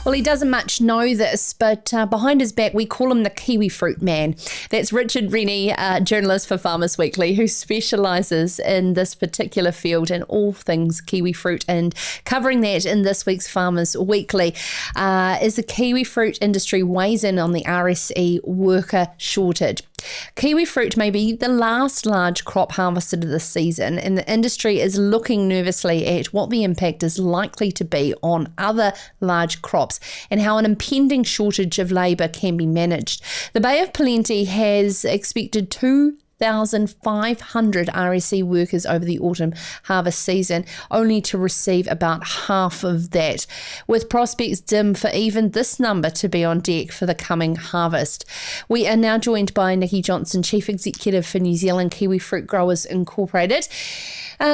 Well, he doesn't much know this, but behind his back, we call him the Kiwifruit man. That's Richard Rennie, journalist for Farmers Weekly, who specialises in this particular field and all things kiwifruit. And covering that in this week's Farmers Weekly is the kiwifruit industry weighs in on the RSE worker shortage. Kiwifruit may be the last large crop harvested this season, and the industry is looking nervously at what the impact is likely to be on other large crops and how an impending shortage of labour can be managed. The Bay of Plenty has expected 2,500 RSE workers over the autumn harvest season, only to receive about half of that, with prospects dim for even this number to be on deck for the coming harvest. We are now joined by Nikki Johnson, Chief Executive for New Zealand Kiwifruit Growers Incorporated.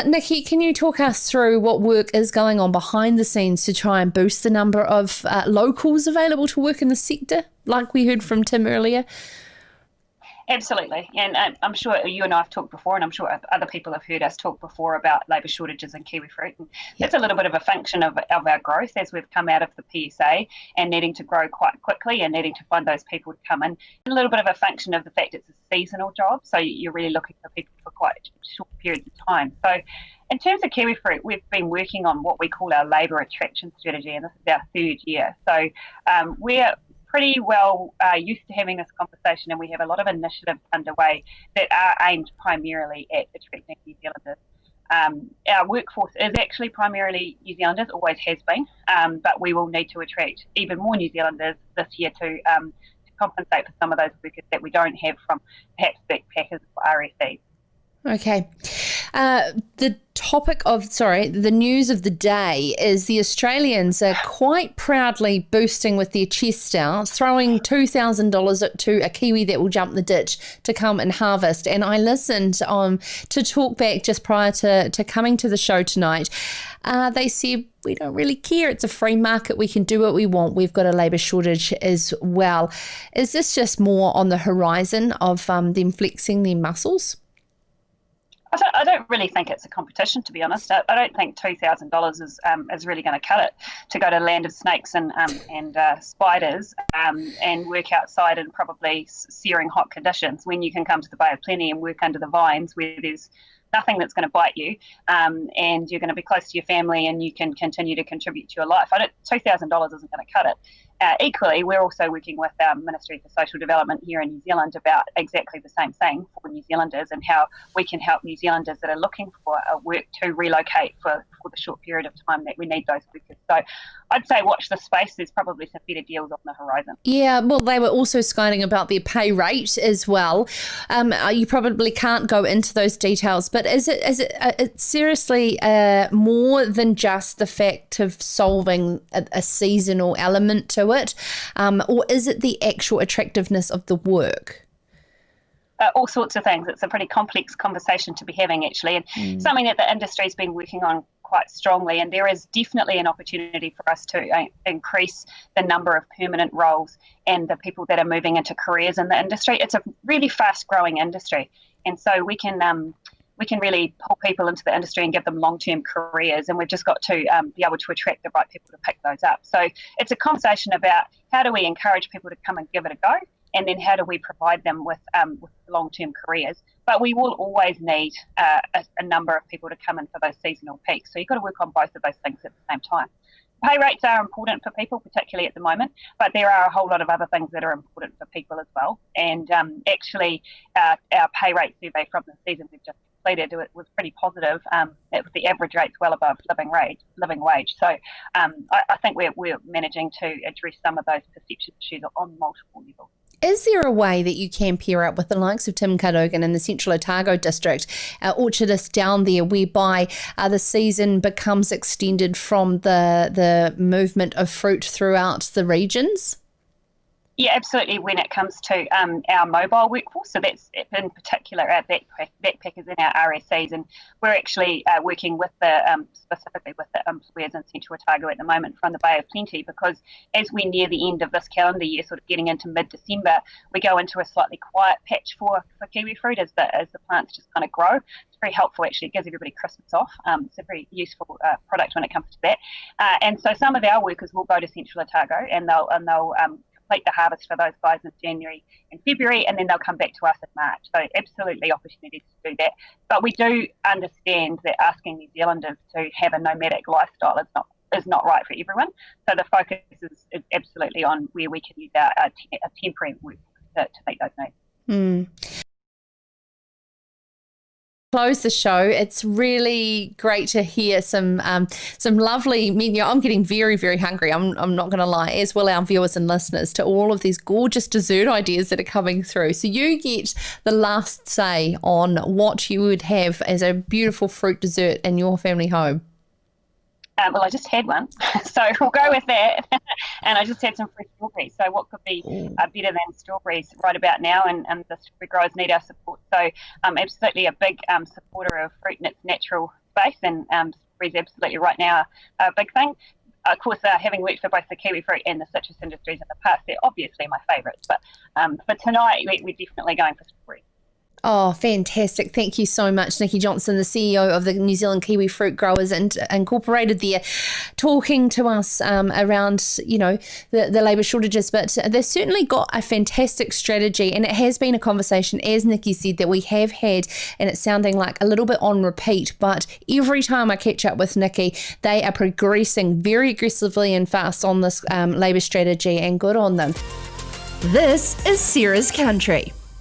Nikki, can you talk us through what work is going on behind the scenes to try and boost the number of locals available to work in the sector, like we heard from Tim earlier? Absolutely, and I'm sure you and I have talked before, and I'm sure other people have heard us talk before about labour shortages in kiwifruit. And that's a little bit of a function of our growth as we've come out of the PSA and needing to grow quite quickly and needing to find those people to come in. And a little bit of a function of the fact it's a seasonal job, so you're really looking for people for quite short periods of time. So in terms of kiwifruit, we've been working on what we call our labour attraction strategy, and this is our third year. So we're pretty well used to having this conversation, and we have a lot of initiatives underway that are aimed primarily at attracting New Zealanders. Our workforce is actually primarily New Zealanders, always has been, but we will need to attract even more New Zealanders this year to compensate for some of those workers that we don't have from perhaps backpackers or RSEs. Okay. The news of the day is the Australians are quite proudly boosting with their chest out, throwing $2,000 to a Kiwi that will jump the ditch to come and harvest. And I listened to talk back just prior to coming to the show tonight. They said, we don't really care. It's a free market. We can do what we want. We've got a labour shortage as well. Is this just more on the horizon of them flexing their muscles? I don't really think it's a competition, to be honest. I don't think $2,000 is really going to cut it to go to the land of snakes and spiders and work outside in probably searing hot conditions when you can come to the Bay of Plenty and work under the vines where there's nothing that's going to bite you, and you're going to be close to your family and you can continue to contribute to your life. $2,000 isn't going to cut it. Equally, we're also working with our Ministry for Social Development here in New Zealand about exactly the same thing for New Zealanders and how we can help New Zealanders that are looking for work to relocate for the short period of time that we need those workers. So I'd say watch the space. There's probably some better deals on the horizon. Yeah, well, they were also skiting about their pay rate as well. You probably can't go into those details, but is it seriously more than just the fact of solving a seasonal element to it, or is it the actual attractiveness of the work? All sorts of things. It's a pretty complex conversation to be having, actually, and something that the industry's been working on quite strongly, and there is definitely an opportunity for us to increase the number of permanent roles and the people that are moving into careers in the industry. It's a really fast growing industry, and so we can really pull people into the industry and give them long-term careers, and we've just got to be able to attract the right people to pick those up. So it's a conversation about how do we encourage people to come and give it a go, and then how do we provide them with long-term careers. But we will always need a number of people to come in for those seasonal peaks. So you've got to work on both of those things at the same time. Pay rates are important for people, particularly at the moment, but there are a whole lot of other things that are important for people as well. And actually, our pay rate survey from the season we've just completed, it was pretty positive. The average rate's well above living wage. So I think we're managing to address some of those perception issues on multiple levels. Is there a way that you can pair up with the likes of Tim Cadogan in the Central Otago district, orchardists down there, whereby the season becomes extended from the movement of fruit throughout the regions? Yeah, absolutely. When it comes to our mobile workforce, so that's in particular our backpackers and our RSEs, and we're actually working with the specifically with the employers in Central Otago at the moment from the Bay of Plenty, because as we near the end of this calendar year, sort of getting into mid-December, we go into a slightly quiet patch for kiwifruit as the plants just kind of grow. It's very helpful actually. It gives everybody Christmas off. It's a very useful product when it comes to that. And so some of our workers will go to Central Otago and they'll complete the harvest for those guys in January and February, and then they'll come back to us in March. So absolutely opportunities to do that. But we do understand that asking New Zealanders to have a nomadic lifestyle is not right for everyone. So the focus is absolutely on where we can use our temporary work to meet those needs. Close the show. It's really great to hear some lovely menu. I'm getting very, very hungry. I'm not going to lie, as will our viewers and listeners, to all of these gorgeous dessert ideas that are coming through. So you get the last say on what you would have as a beautiful fruit dessert in your family home. Well, I just had one, so we'll go with that. And I just had some fresh strawberries. So what could be better than strawberries right about now? And the strawberry growers need our support. So absolutely a big supporter of fruit in its natural space. And strawberries absolutely right now are a big thing. Of course, having worked for both the kiwifruit and the citrus industries in the past, they're obviously my favourites. But for tonight, we're definitely going for strawberries. Oh, fantastic. Thank you so much, Nikki Johnson, the CEO of the New Zealand Kiwi Fruit Growers and Incorporated there, talking to us around, the labour shortages. But they've certainly got a fantastic strategy, and it has been a conversation, as Nikki said, that we have had, and it's sounding like a little bit on repeat. But every time I catch up with Nikki, they are progressing very aggressively and fast on this labour strategy, and good on them. This is Sarah's Country.